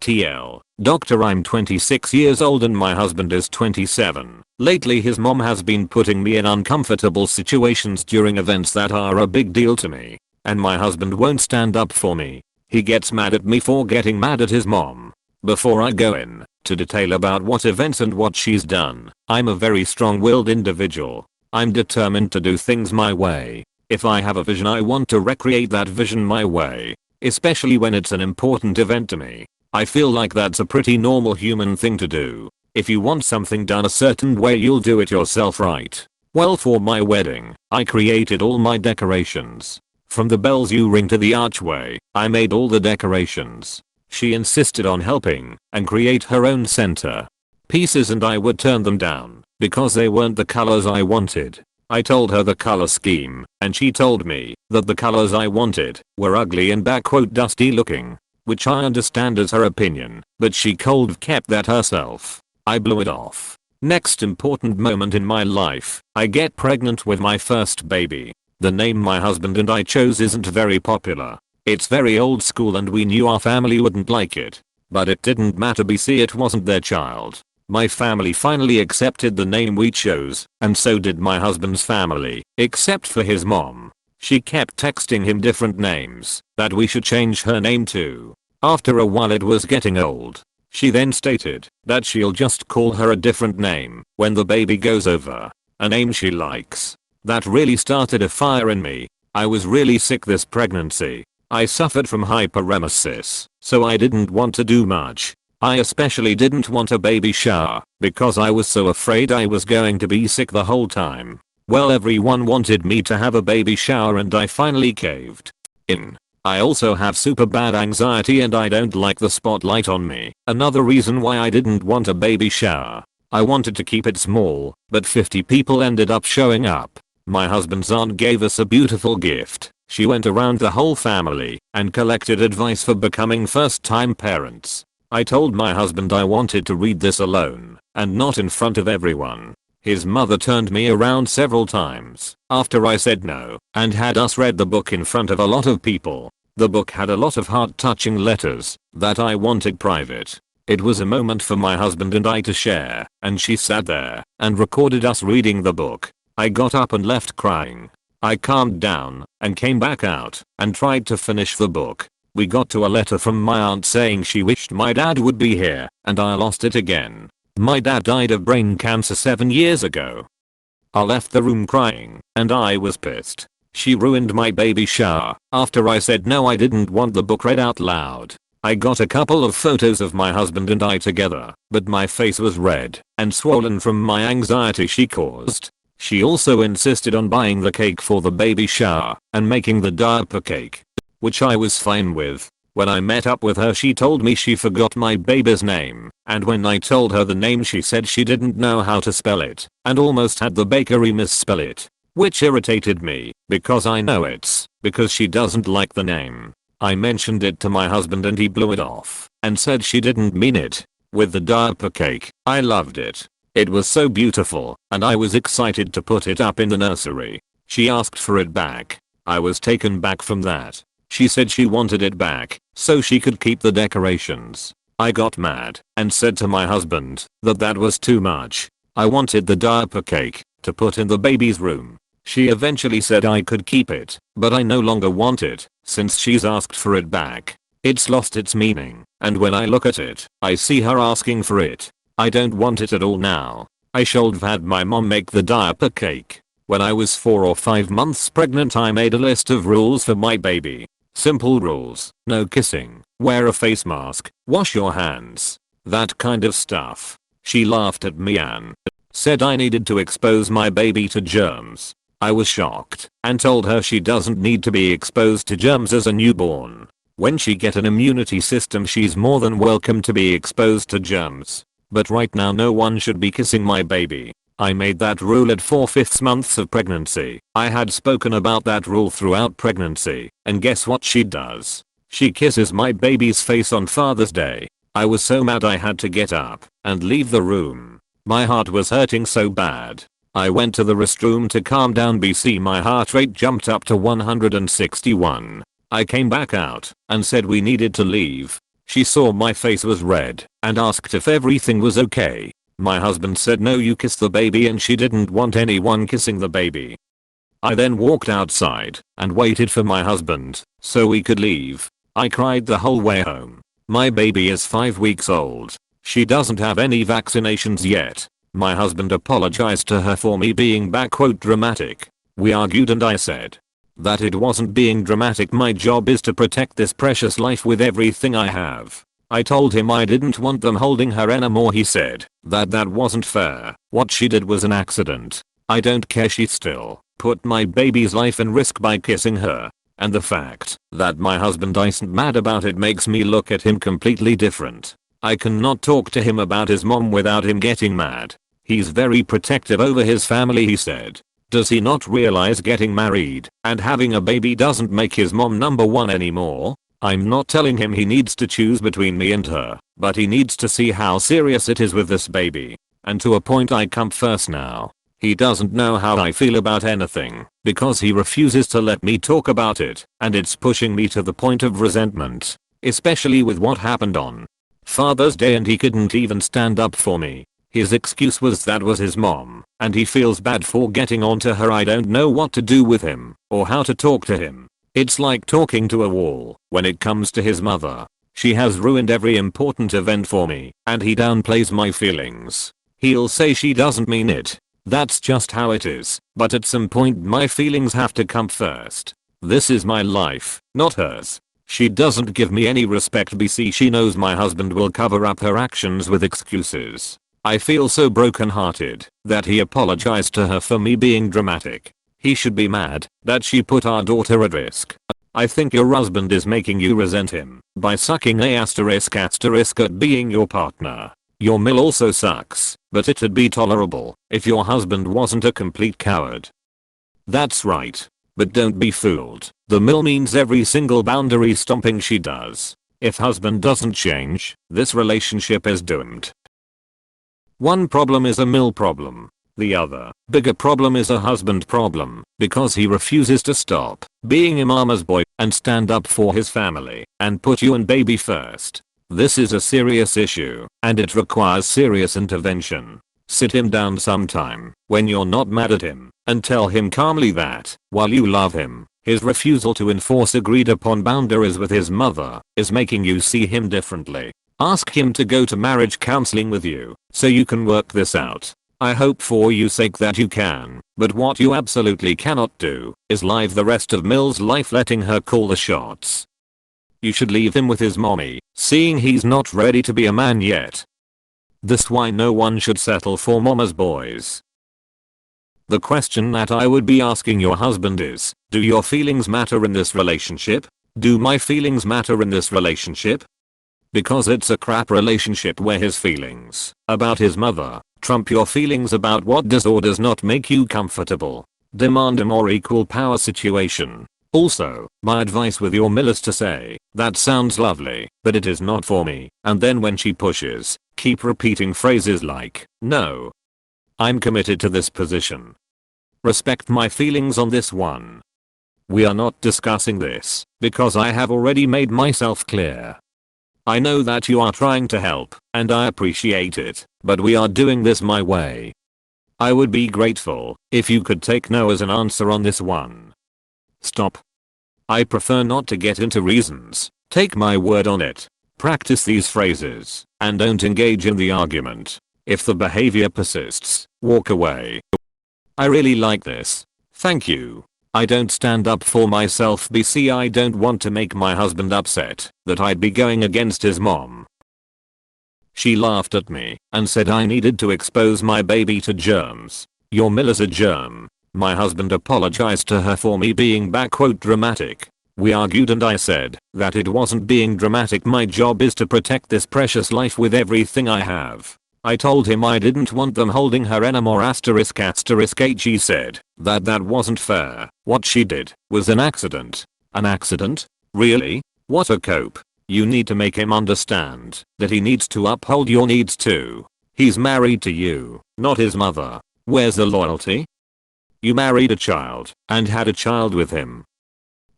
TL. Doctor, I'm 26 years old and my husband is 27. Lately his mom has been putting me in uncomfortable situations during events that are a big deal to me. And my husband won't stand up for me. He gets mad at me for getting mad at his mom. Before I go into detail about what events and what she's done, I'm a very strong-willed individual. I'm determined to do things my way. If I have a vision, I want to recreate that vision my way. Especially when it's an important event to me. I feel like that's a pretty normal human thing to do. If you want something done a certain way, you'll do it yourself, right? Well, for my wedding, I created all my decorations. From the bells you ring to the archway, I made all the decorations. She insisted on helping and create her own center pieces, and I would turn them down because they weren't the colors I wanted. I told her the color scheme, and she told me that the colors I wanted were ugly and dusty looking, which I understand as her opinion, but she cold kept that herself. I blew it off. Next important moment in my life, I get pregnant with my first baby. The name my husband and I chose isn't very popular. It's very old school and we knew our family wouldn't like it. But it didn't matter, BC, it wasn't their child. My family finally accepted the name we chose, and so did my husband's family, except for his mom. She kept texting him different names that we should change her name to. After a while it was getting old. She then stated that she'll just call her a different name when the baby goes over, a name she likes. That really started a fire in me. I was really sick this pregnancy. I suffered from hyperemesis, so I didn't want to do much. I especially didn't want a baby shower because I was so afraid I was going to be sick the whole time. Well, everyone wanted me to have a baby shower and I finally caved in. I also have super bad anxiety and I don't like the spotlight on me. Another reason why I didn't want a baby shower. I wanted to keep it small, but 50 people ended up showing up. My husband's aunt gave us a beautiful gift. She went around the whole family and collected advice for becoming first-time parents. I told my husband I wanted to read this alone and not in front of everyone. His mother turned me around several times after I said no and had us read the book in front of a lot of people. The book had a lot of heart-touching letters that I wanted private. It was a moment for my husband and I to share, and she sat there and recorded us reading the book. I got up and left crying. I calmed down and came back out and tried to finish the book. We got to a letter from my aunt saying she wished my dad would be here, and I lost it again. My dad died of brain cancer 7 years ago. I left the room crying, and I was pissed. She ruined my baby shower after I said no. I didn't want the book read out loud. I got a couple of photos of my husband and I together, but my face was red and swollen from my anxiety she caused. She also insisted on buying the cake for the baby shower and making the diaper cake, which I was fine with. When I met up with her, she told me she forgot my baby's name, and when I told her the name she said she didn't know how to spell it and almost had the bakery misspell it, which irritated me because I know it's because she doesn't like the name. I mentioned it to my husband and he blew it off and said she didn't mean it. With the diaper cake, I loved it. It was so beautiful and I was excited to put it up in the nursery. She asked for it back. I was taken back from that. She said she wanted it back so she could keep the decorations. I got mad and said to my husband that that was too much. I wanted the diaper cake to put in the baby's room. She eventually said I could keep it, but I no longer want it since she's asked for it back. It's lost its meaning, and when I look at it, I see her asking for it. I don't want it at all now. I should have had my mom make the diaper cake. When I was 4 or 5 months pregnant, I made a list of rules for my baby. Simple rules: no kissing, wear a face mask, wash your hands, that kind of stuff. She laughed at me and said I needed to expose my baby to germs. I was shocked and told her she doesn't need to be exposed to germs as a newborn. When she get an immunity system, she's more than welcome to be exposed to germs. But right now no one should be kissing my baby. I made that rule at 4/5 months of pregnancy. I had spoken about that rule throughout pregnancy, and guess what she does? She kisses my baby's face on Father's Day. I was so mad I had to get up and leave the room. My heart was hurting so bad. I went to the restroom to calm down. BC, my heart rate jumped up to 161. I came back out and said we needed to leave. She saw my face was red and asked if everything was okay. My husband said no, you kiss the baby, and she didn't want anyone kissing the baby. I then walked outside and waited for my husband so we could leave. I cried the whole way home. My baby is 5 weeks old. She doesn't have any vaccinations yet. My husband apologized to her for me being "dramatic." We argued and I said that it wasn't being dramatic. My job is to protect this precious life with everything I have. I told him I didn't want them holding her anymore. He said that wasn't fair. What she did was an accident. I don't care. She still put my baby's life in risk by kissing her. And the fact that my husband isn't mad about it makes me look at him completely different. I cannot talk to him about his mom without him getting mad. He's very protective over his family, he said. Does he not realize getting married and having a baby doesn't make his mom number one anymore? I'm not telling him he needs to choose between me and her, but he needs to see how serious it is with this baby. And to a point I come first now. He doesn't know how I feel about anything because he refuses to let me talk about it, and it's pushing me to the point of resentment, especially with what happened on Father's Day, and he couldn't even stand up for me. His excuse was that was his mom, and he feels bad for getting onto her. I don't know what to do with him or how to talk to him. It's like talking to a wall when it comes to his mother. She has ruined every important event for me, and he downplays my feelings. He'll say she doesn't mean it. That's just how it is, but at some point my feelings have to come first. This is my life, not hers. She doesn't give me any respect. BC, she knows my husband will cover up her actions with excuses. I feel so brokenhearted that he apologized to her for me being dramatic. He should be mad that she put our daughter at risk. I think your husband is making you resent him by sucking a asterisk at being your partner. Your mill also sucks, but it'd be tolerable if your husband wasn't a complete coward. That's right. But don't be fooled. The mill means every single boundary stomping she does. If husband doesn't change, this relationship is doomed. One problem is a mill problem. The other, bigger problem is a husband problem because he refuses to stop being a mama's boy and stand up for his family and put you and baby first. This is a serious issue, and it requires serious intervention. Sit him down sometime when you're not mad at him and tell him calmly that, while you love him, his refusal to enforce agreed upon boundaries with his mother is making you see him differently. Ask him to go to marriage counseling with you so you can work this out. I hope for your sake that you can, but what you absolutely cannot do is live the rest of Mill's life letting her call the shots. You should leave him with his mommy, seeing he's not ready to be a man yet. This why no one should settle for mama's boys. The question that I would be asking your husband is, do your feelings matter in this relationship? Do my feelings matter in this relationship? Because it's a crap relationship where his feelings about his mother trump your feelings about what does or does not make you comfortable. Demand a more equal power situation. Also, my advice with your mill is to say, that sounds lovely, but it is not for me, and then when she pushes, keep repeating phrases like, no. I'm committed to this position. Respect my feelings on this one. We are not discussing this, because I have already made myself clear. I know that you are trying to help, and I appreciate it, but we are doing this my way. I would be grateful if you could take no as an answer on this one. Stop. I prefer not to get into reasons. Take my word on it. Practice these phrases and don't engage in the argument. If the behavior persists, walk away. I really like this. Thank you. I don't stand up for myself. BC, I don't want to make my husband upset that I'd be going against his mom. She laughed at me and said I needed to expose my baby to germs. Your mill is a germ. My husband apologized to her for me being "dramatic." We argued and I said that it wasn't being dramatic. My job is to protect this precious life with everything I have. I told him I didn't want them holding her anymore. He said that wasn't fair. What she did was an accident. An accident? Really? What a cope. You need to make him understand that he needs to uphold your needs too. He's married to you, not his mother. Where's the loyalty? You married a child and had a child with him.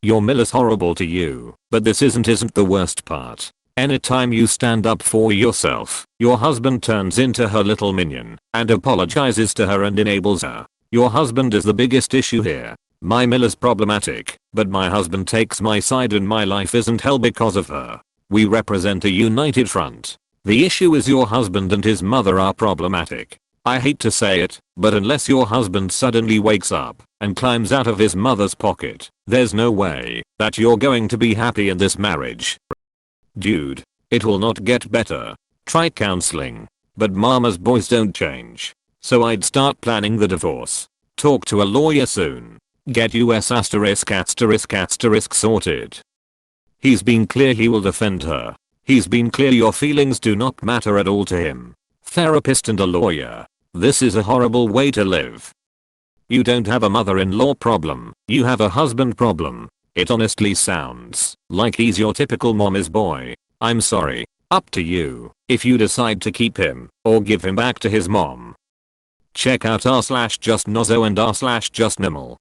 Your mill is horrible to you, but this isn't the worst part. Anytime you stand up for yourself, your husband turns into her little minion and apologizes to her and enables her. Your husband is the biggest issue here. My mill is problematic, but my husband takes my side and my life isn't hell because of her. We represent a united front. The issue is your husband and his mother are problematic. I hate to say it, but unless your husband suddenly wakes up and climbs out of his mother's pocket, there's no way that you're going to be happy in this marriage. Dude, it will not get better. Try counseling. But mama's boys don't change. So I'd start planning the divorce. Talk to a lawyer soon. Get US **** sorted. He's been clear he will defend her. He's been clear your feelings do not matter at all to him. Therapist and a lawyer. This is a horrible way to live. You don't have a mother-in-law problem, you have a husband problem. It honestly sounds like he's your typical mommy's boy. I'm sorry. Up to you if you decide to keep him or give him back to his mom. Check out r/justnozo and r/justnimal.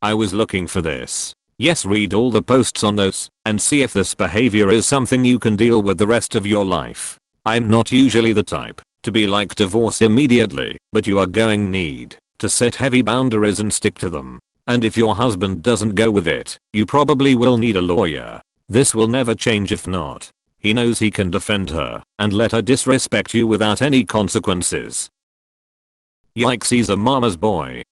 I was looking for this. Yes, read all the posts on those and see if this behavior is something you can deal with the rest of your life. I'm not usually the type to be like divorce immediately, but you are going need to set heavy boundaries and stick to them. And if your husband doesn't go with it, you probably will need a lawyer. This will never change if not. He knows he can defend her and let her disrespect you without any consequences. Yikes, he's a mama's boy.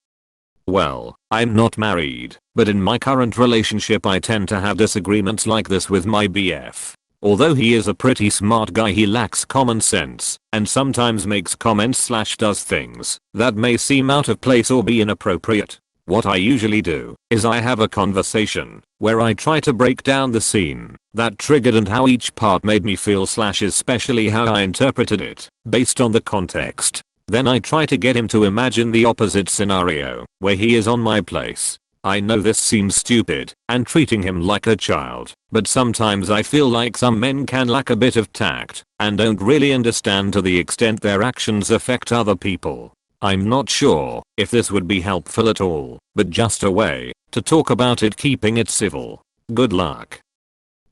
Well, I'm not married, but in my current relationship I tend to have disagreements like this with my BF. Although he is a pretty smart guy, he lacks common sense and sometimes makes comments/does things that may seem out of place or be inappropriate. What I usually do is I have a conversation where I try to break down the scene that triggered and how each part made me feel / especially how I interpreted it based on the context. Then I try to get him to imagine the opposite scenario where he is on my place. I know this seems stupid and treating him like a child, but sometimes I feel like some men can lack a bit of tact and don't really understand to the extent their actions affect other people. I'm not sure if this would be helpful at all, but just a way to talk about it, keeping it civil. Good luck.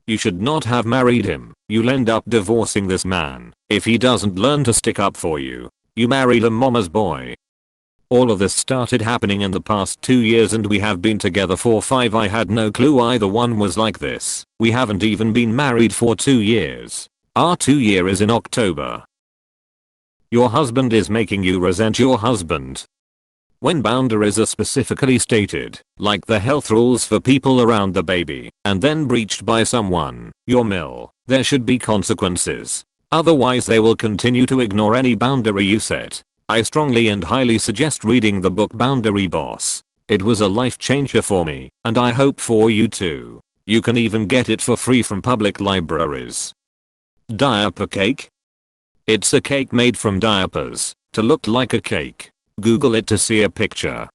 You should not have married him. You'll end up divorcing this man if he doesn't learn to stick up for you. You married a mama's boy. All of this started happening in the past 2 years and we have been together for 5. I had no clue either one was like this. We haven't even been married for 2 years. Our 2-year is in October. Your husband is making you resent your husband. When boundaries are specifically stated, like the health rules for people around the baby, and then breached by someone, your mill, there should be consequences. Otherwise they will continue to ignore any boundary you set. I strongly and highly suggest reading the book Boundary Boss. It was a life changer for me, and I hope for you too. You can even get it for free from public libraries. Diaper cake? It's a cake made from diapers to look like a cake. Google it to see a picture.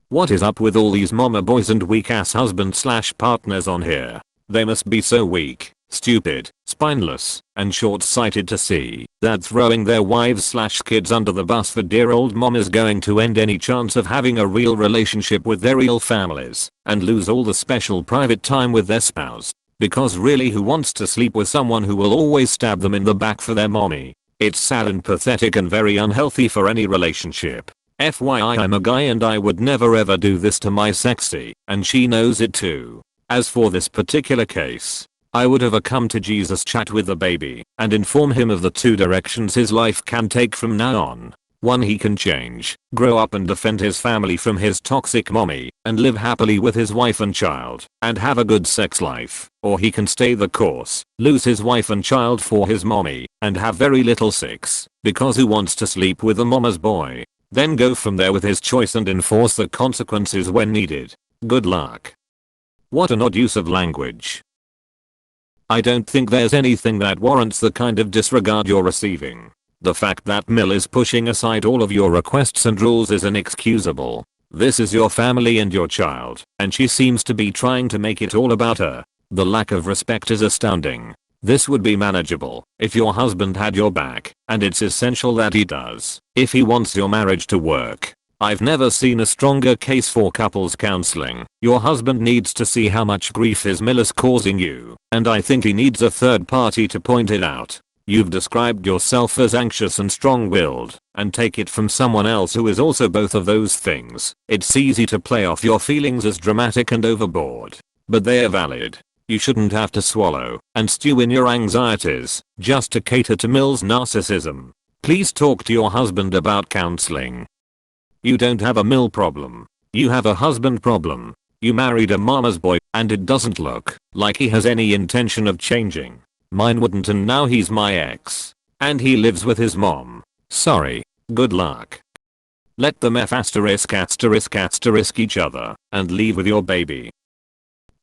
What is up with all these mama boys and weak ass husband/partners on here? They must be so weak, stupid, spineless, and short-sighted to see that throwing their wives/kids under the bus for dear old mom is going to end any chance of having a real relationship with their real families and lose all the special private time with their spouse. Because really, who wants to sleep with someone who will always stab them in the back for their mommy? It's sad and pathetic and very unhealthy for any relationship. FYI, I'm a guy and I would never ever do this to my sexy, and she knows it too. As for this particular case, I would have a come to Jesus chat with the baby and inform him of the 2 directions his life can take from now on. 1, he can change, grow up and defend his family from his toxic mommy and live happily with his wife and child and have a good sex life. Or he can stay the course, lose his wife and child for his mommy and have very little sex because who wants to sleep with a mama's boy? Then go from there with his choice and enforce the consequences when needed. Good luck. What an odd use of language. I don't think there's anything that warrants the kind of disregard you're receiving. The fact that Mill is pushing aside all of your requests and rules is inexcusable. This is your family and your child, and she seems to be trying to make it all about her. The lack of respect is astounding. This would be manageable if your husband had your back, and it's essential that he does if he wants your marriage to work. I've never seen a stronger case for couples counseling. Your husband needs to see how much grief his mill is causing you, and I think he needs a third party to point it out. You've described yourself as anxious and strong-willed, and take it from someone else who is also both of those things. It's easy to play off your feelings as dramatic and overboard, but they are valid. You shouldn't have to swallow and stew in your anxieties just to cater to Mill's narcissism. Please talk to your husband about counseling. You don't have a Mill problem. You have a husband problem. You married a mama's boy, and it doesn't look like he has any intention of changing. Mine wouldn't, and now he's my ex. And he lives with his mom. Sorry. Good luck. Let them *** each other and leave with your baby.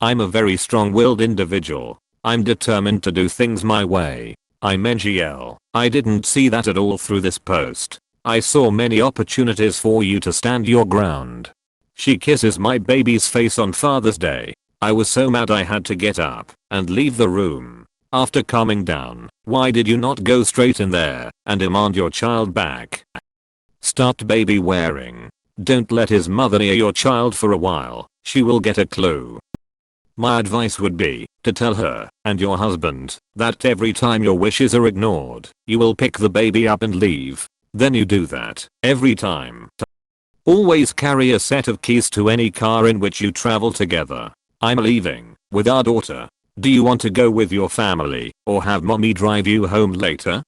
I'm a very strong-willed individual. I'm determined to do things my way. I'm NGL. I didn't see that at all through this post. I saw many opportunities for you to stand your ground. She kisses my baby's face on Father's Day. I was so mad I had to get up and leave the room. After calming down, why did you not go straight in there and demand your child back? Start baby wearing. Don't let his mother near your child for a while. She will get a clue. My advice would be to tell her and your husband that every time your wishes are ignored, you will pick the baby up and leave. Then you do that every time. Always carry a set of keys to any car in which you travel together. I'm leaving with our daughter. Do you want to go with your family or have mommy drive you home later?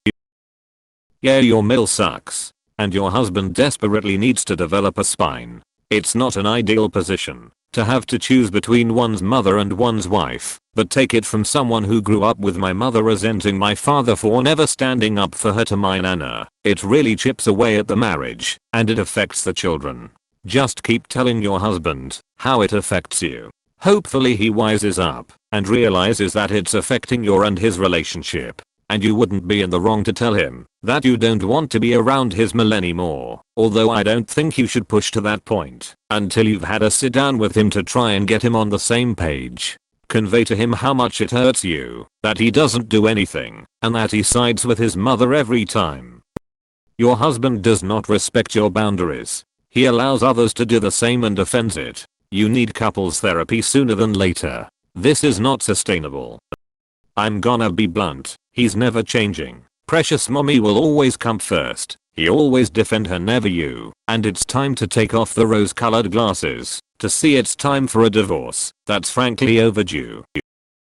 Yeah, your Mill sucks, and your husband desperately needs to develop a spine. It's not an ideal position to have to choose between one's mother and one's wife, but take it from someone who grew up with my mother resenting my father for never standing up for her to my nana. It really chips away at the marriage, and it affects the children. Just keep telling your husband how it affects you. Hopefully he wises up and realizes that it's affecting your and his relationship. And you wouldn't be in the wrong to tell him that you don't want to be around his Mill anymore. Although I don't think you should push to that point until you've had a sit down with him to try and get him on the same page. Convey to him how much it hurts you that he doesn't do anything and that he sides with his mother every time. Your husband does not respect your boundaries. He allows others to do the same and defends it. You need couples therapy sooner than later. This is not sustainable. I'm gonna be blunt. He's never changing. Precious mommy will always come first. He always defend her, never you. And it's time to take off the rose-colored glasses to see it's time for a divorce that's frankly overdue.